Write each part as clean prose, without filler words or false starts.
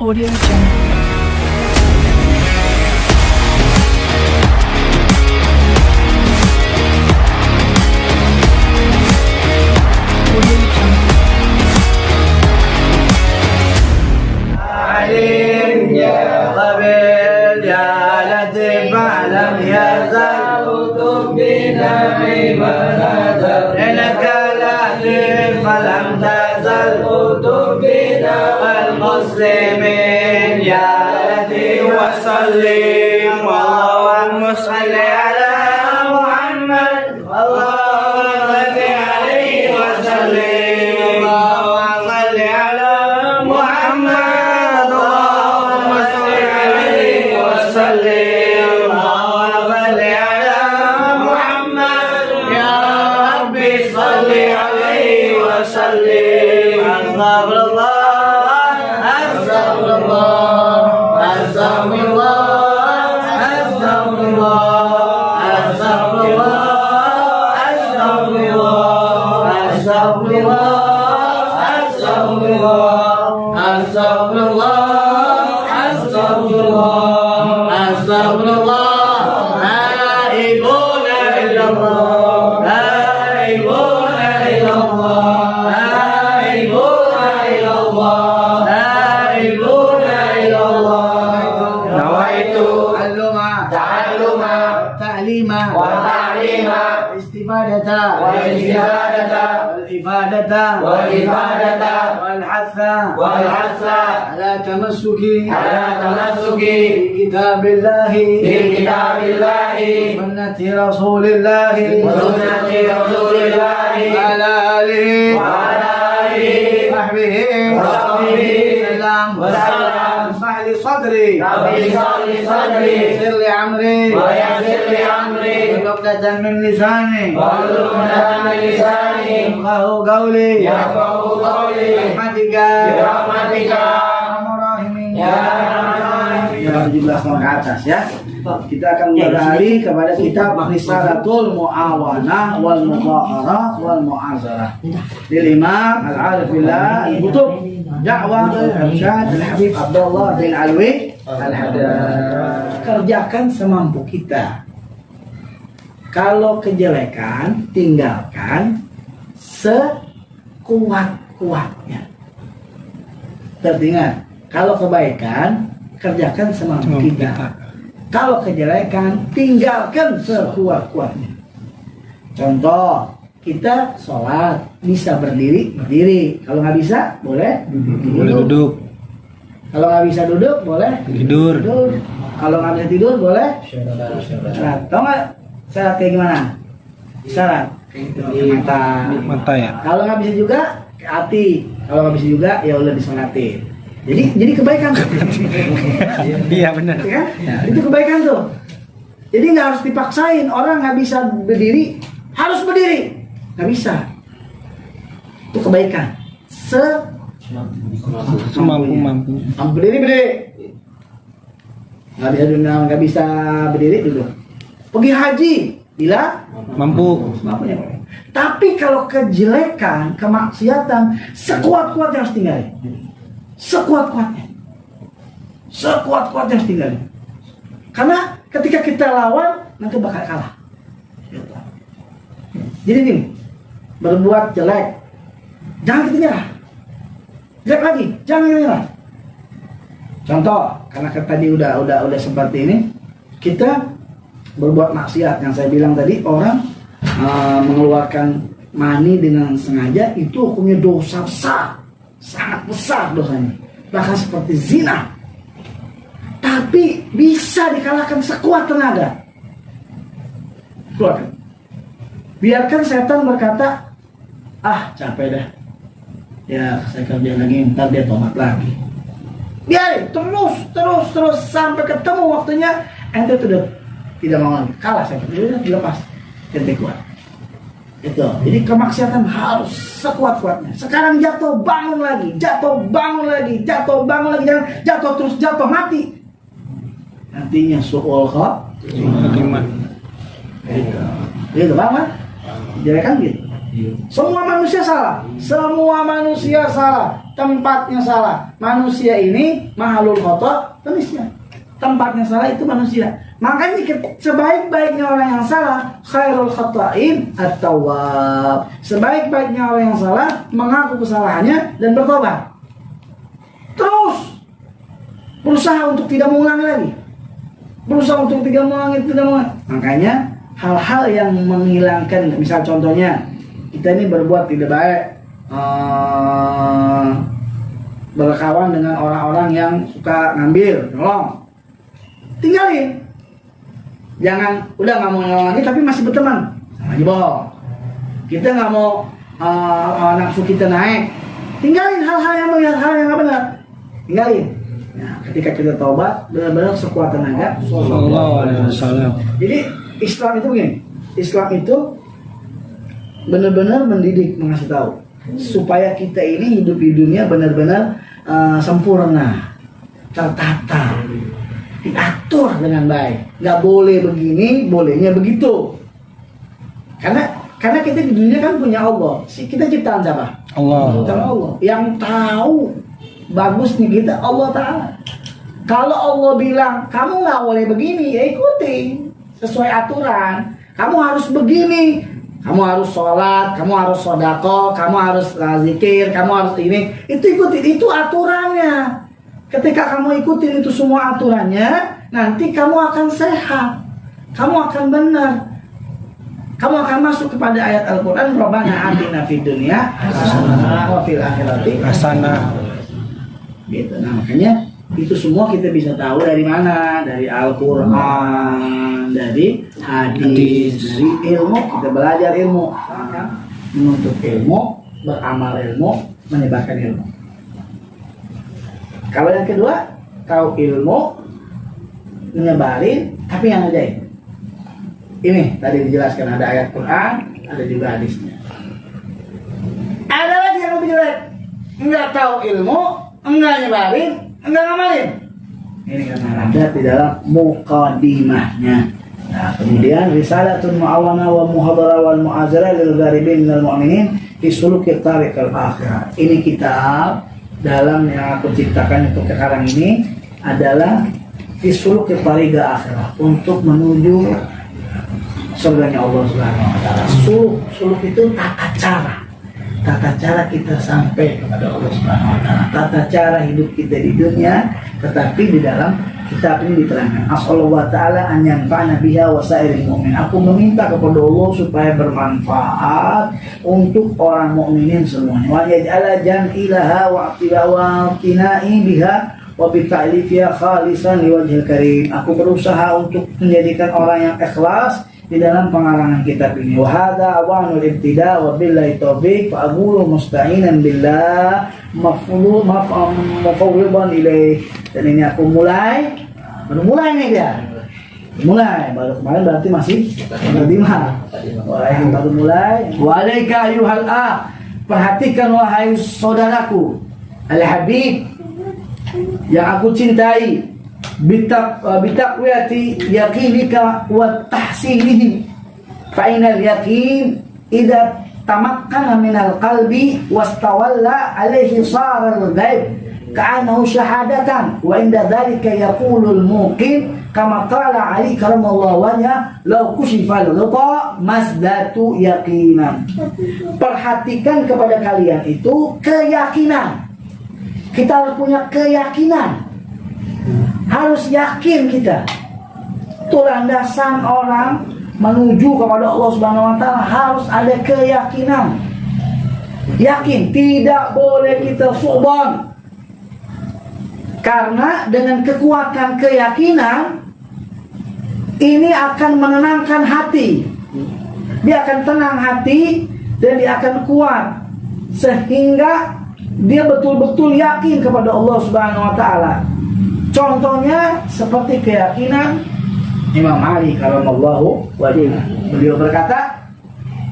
Audio Jungle. Audio Jungle. عليم يا خبير يا لطيف لم يزل بنا بنظر إنك لطيف فلم تزل بنا والمسلمين يا لطيف وسلم اللهم صل على محمد اللهم صل عليه وسلم اللهم صل على محمد اللهم صل عليه وسلم اللهم صل على محمد يا ربي صل عليه وسلم استغفر الله استغفر الله استغفر الله استغفر الله استغفر الله استغفر الله استغفر الله استغفر الله استغفر الله استغفر الله استغفر الله لا إله إلا الله لا إله إلا الله لا إله إلا الله لا إله إلا الله نويت تعلما تعليما وتعليما استفادة والإفادة والحث على تمسك بكتاب الله سنة رسول الله وعلى آله وصحبه وسلم اشرح لي صدري ويسر لي أمري عقدة من لساني يفقهوا قولي برحمتك يا jumlah ke atas ya. Kita akan beralih kepada kitab Risalatul Muawanah wal Muqarrah wal Mu'azarah lil Imam Al-Arifillah Al-Kutub Da'wah Al-Irsyad Al-Habib Abdullah bin Alwi Al-Haddad. Kerjakan semampu kita. Kalau kejelekan tinggalkan sekuat-kuatnya. Teringat, kalau kebaikan kerjakan semampu kita. Kalau kejelekan tinggalkan sekuat-kuatnya. Contoh, kita sholat bisa berdiri. Kalau nggak bisa boleh duduk. Kalau nggak bisa duduk boleh tidur. Kalau nggak bisa tidur boleh syarat. Tahu nggak syarat kayak gimana? Syarat mata ya. Kalau nggak bisa juga ke hati. Kalau nggak bisa juga ya udah disolatin. Jadi kebaikan. Iya benar. Ya, itu kebaikan tuh. Jadi nggak harus dipaksain. Orang nggak bisa berdiri harus berdiri. Nggak bisa. Itu kebaikan. Semampu. Berdiri. Nggak bisa berdiri dulu. Pergi haji bila mampu. Mampunya. Tapi kalau kejelekan, kemaksiatan, sekuat-kuatnya harus tinggalin. Sekuat-kuatnya harus tinggalin. Karena ketika kita lawan nanti bakal kalah. Jadi nih, berbuat jelek jangan kita nyerah. Jelek lagi jangan kita nyerah. Contoh, karena tadi udah seperti ini, kita berbuat maksiat yang saya bilang tadi, orang mengeluarkan mani dengan sengaja itu hukumnya dosa besar. Sangat besar dosanya, bahkan seperti zina. Tapi bisa dikalahkan sekuat tenaga. Keluarkan. Biarkan setan berkata, capek dah. Ya saya kerja lagi, ntar dia tomat lagi. Biarin, terus sampai ketemu waktunya, ente sudah tidak mau lagi, kalah saya. Udah dilepas, ente kuat. Itu. Jadi kemaksiatan harus sekuat-kuatnya. Sekarang jatuh bangun lagi, jangan jatuh terus mati. Nantinya su'ul khatimah. Itu bangun. Jadi kan gitu. Semua manusia salah. Semua manusia salah. Tempatnya salah. Manusia ini mahalul khata' manusia. Tempatnya salah itu manusia. Makanya sebaik-baiknya orang yang salah, khairul khata'in at-tawwab. Sebaik-baiknya orang yang salah mengaku kesalahannya dan bertobat. Terus berusaha untuk tidak mengulangi lagi. Berusaha untuk tidak mengulangi. Makanya hal-hal yang menghilangkan, misal contohnya kita ini berbuat tidak baik, berkawan dengan orang-orang yang suka ngambil, nolong, tinggalin. Jangan, udah nggak mau nolong lagi tapi masih berteman sama jebol. Kita nggak mau nafsu kita naik, tinggalin hal-hal yang nggak benar, tinggalin. Nah, ketika kita taubat benar-benar sekuat tenaga. Sallallahu alaihi wasallam. Jadi Islam itu begini, Islam itu benar-benar mendidik, mengasih tahu supaya kita ini hidup di dunia benar-benar sempurna, tertata, diatur dengan baik. Nggak boleh begini, bolehnya begitu. Karena kita di dunia kan punya Allah. Kita ciptaan siapa? Allah. Ciptaan Allah. Yang tahu bagusnya kita Allah Ta'ala. Kalau Allah bilang kamu nggak boleh begini, ya ikuti sesuai aturan. Kamu harus begini, kamu harus sholat, kamu harus sodako, kamu harus zikir, kamu harus ini. Itu ikuti, itu aturannya. Ketika kamu ikutin itu semua aturannya, nanti kamu akan sehat, kamu akan benar, kamu akan masuk kepada ayat Al-Quran. Rabbana atina fid dunya hasanah wa fil akhirati Hasanah. Gitu. Nah, makanya itu semua kita bisa tahu dari mana? Dari Al-Quran, dari hadis, dari ilmu. Kita belajar ilmu, menuntut ilmu, beramal ilmu, menyebarkan ilmu. Kalau yang kedua, tahu ilmu, menyebarin, tapi yang ajaib. Ini tadi dijelaskan, ada ayat Quran, ada juga hadisnya. Ada lagi yang lebih jelek, nggak tahu ilmu, enggak nyebarin, enggak ngamalin. Ini karena ada di dalam muqaddimahnya. Nah, kemudian risalatun mu'awana wa muhadara wal mu'azara lil gharibin minal mu'minin fi suluki tariqal akhirah. Ini kitab dalam yang aku ciptakan untuk sekarang ini adalah fi suluki tariqal akhirah, untuk menuju surganya Allah Subhanahu wa taala. Suluk itu tata cara kita sampai kepada Allah Subhanahu wa taala, tata cara hidup kita di dunia, tetapi di dalam kitab ini diterangkan asallallahu taala an yanfa'na biha wa sairil mu'min. Aku meminta kepada Allah supaya bermanfaat untuk orang mukminin semuanya. Wa yaj'ala jam'ilaha wa i'tina'i biha wa bi ta'lifiha khalisan liwajhil karim. Aku berusaha untuk menjadikan orang yang ikhlas di dalam pengarangan kitab ini. Wa hadza awanul ibtida wa billahi taufiq fa aqulu musta'inan billah mafawwidan ilaih. Dan ini aku baru mulai nih dia. Baru kemarin berarti masih mukadimah. Yang baru mulai. Wa alaika ayyuhal perhatikan wahai saudaraku al-habib yang aku cintai, bitaqwiyati yaqinika wa tahsinihi, fa inal yaqin idza tamakkana minal qalbi wastawalla alaihi sara al-ghaib ka'annahu syahadatan wa inda dhalika yaqulul muqin kama qala Ali karamallahu wajha law kushifal ghita masdatu yaqinan. Perhatikan kepada kalian itu keyakinan. Kita harus punya keyakinan. Harus yakin kita. Itu landasan orang menuju kepada Allah Subhanahu wa taala, harus ada keyakinan. Yakin, tidak boleh kita su'ban. Karena dengan kekuatan keyakinan ini akan menenangkan hati. Dia akan tenang hati dan dia akan kuat sehingga dia betul-betul yakin kepada Allah Subhanahu wa taala. Contohnya seperti keyakinan Imam Ali karamallahu wajhah. Beliau berkata,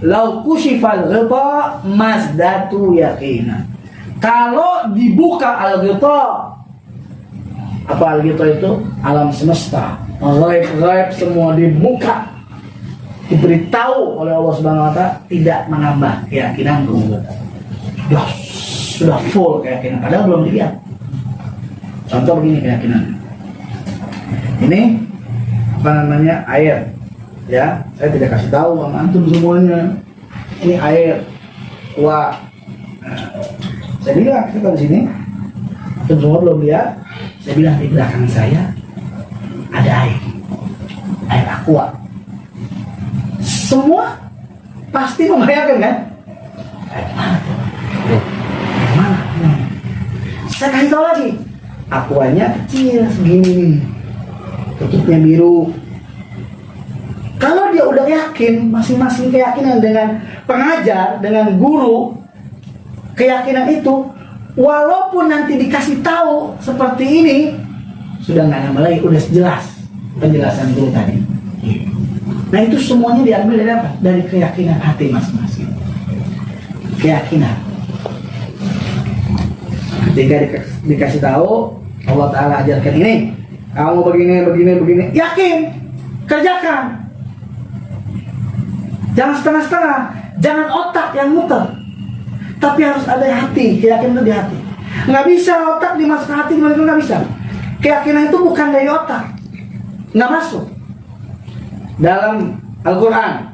"Lau kushifal ghita masdatu yaqinan." Kalau dibuka al-ghita, apa al-ghita itu? Alam semesta, ghaib-ghaib semua dibuka. diberitahu oleh Allah Subhanahu wa taala tidak menambah keyakinan sudah full keyakinan padahal belum dilihat. Contoh begini keyakinan. Ini apa namanya? Air. Ya, saya tidak kasih tahu sama antum semuanya. Ini air. Wah. Nah, saya bilang kita di sini. Antum semua belum lihat. Saya bilang di belakang saya ada air. Air aqua. Semua pasti membayangkan kan? Air mana tuh? Air mana? Saya kasih tahu lagi. Aquanya kecil segini nih. Tutupnya biru. Kalau dia udah yakin, masing-masing keyakinan dengan pengajar, dengan guru, keyakinan itu, walaupun nanti dikasih tahu seperti ini, sudah nggak nambah lagi, udah jelas penjelasan guru tadi. Nah itu semuanya diambil dari apa? Dari keyakinan hati masing-masing. Keyakinan. Ketika dikasih tahu, Allah Ta'ala ajarkan ini, kamu begini, yakin, kerjakan. Jangan setengah-setengah, jangan otak yang muter, tapi harus ada hati, keyakinan itu di hati. Nggak bisa otak dimasuk hati, nggak bisa. Keyakinan itu bukan dari otak, nggak masuk. Dalam Al-Quran,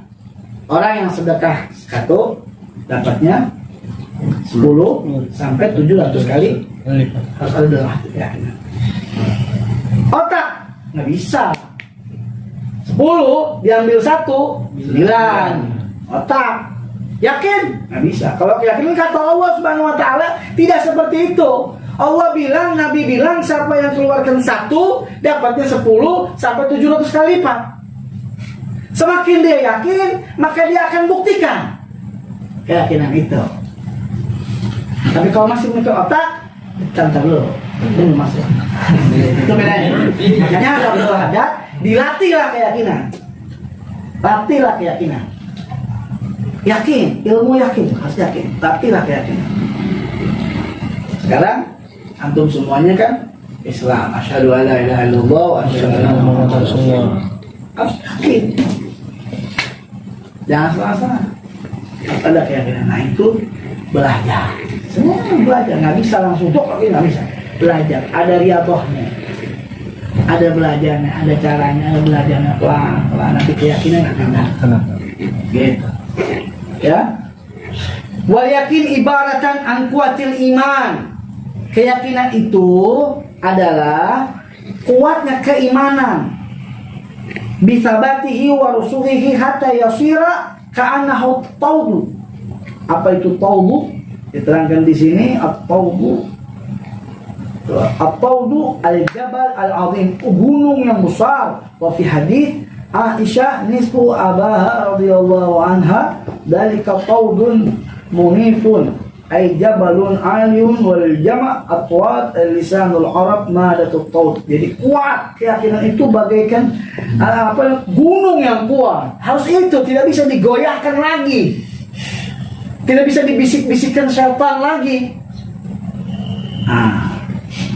orang yang sedekah 1 dapatnya 10 sampai 700 kali harus ada dalam hati keyakinan. Otak nggak bisa. 10 diambil 1 9. Otak yakin nggak bisa. Kalau keyakinan kata Allah Subhanahu Wa Taala tidak seperti itu. Allah bilang, Nabi bilang, siapa yang keluarkan 1 dapatnya 10 sampai 700 kali lipat. Semakin dia yakin, maka dia akan buktikan keyakinan itu. Tapi kalau masih mikir otak, cantar dulu, belum masuk. Itu bedanya. Makanya kalau ada, dilatihlah keyakinan. Latihlah keyakinan. Yakin, ilmu yakin, harus yakin. Latihlah keyakinan. Sekarang, antum semuanya kan Islam. Asyhadu alla ilaha illallah wa asyhadu anna Muhammadar Rasulullah. Harus yakin. Jangan salah-salah. Ada keyakinan. Nah itu belajar. Semua belajar. Nggak bisa langsung lagi, nggak bisa. Belajar. Ada riyadhahnya. Ada belajarnya, ada caranya, ada belajarnya pelan-pelan. Nanti keyakinan akan datang. Gitu. Ya. Wal yakin ibaratan an kuatil iman. Keyakinan itu adalah kuatnya keimanan. Bisabatihi wa rusuhihi hatta yasira ka'annahu tawdu. Apa itu tawdu? Diterangkan di sini at-tawdu. At-tawdu al-jabal al-azim, gunung yang besar. Wa fi hadits Aisyah nisfu abaha radhiyallahu anha dalika tawdun munifun ay jabalun aliyun wal jama' atwat lisanul arab madatut tawd. Jadi kuat keyakinan itu bagaikan gunung yang kuat. Harus itu, tidak bisa digoyahkan lagi, tidak bisa dibisik-bisikkan syaitan lagi.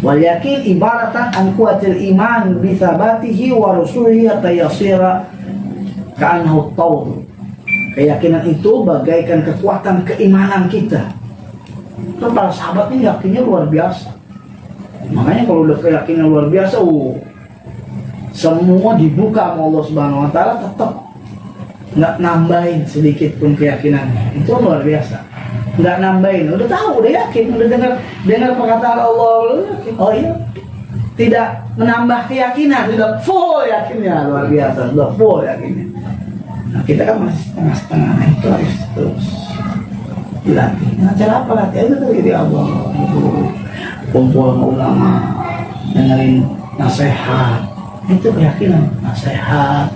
Wal yakin ibaratan an kuatil iman bi thabatihi wa rusulihi hatta yasira ka'annahu tawd. Keyakinan itu bagaikan kekuatan keimanan kita. Kan para sahabat ini yakinnya luar biasa. Makanya kalau udah keyakinan luar biasa, semua dibuka sama Allah Subhanahu Wa Taala, tetap nggak nambahin sedikit pun keyakinannya. Itu luar biasa. Nggak nambahin, udah tahu, udah yakin, udah dengar perkataan Allah, oh iya, tidak menambah keyakinan, sudah full yakinnya, luar biasa, sudah full yakinnya. Nah kita kan masih setengah-setengah, itu harus terus dilatih. Nah cara apa latih? Itu dari Allah, kumpul sama ulama, dengerin nasihat, itu keyakinan, nasihat,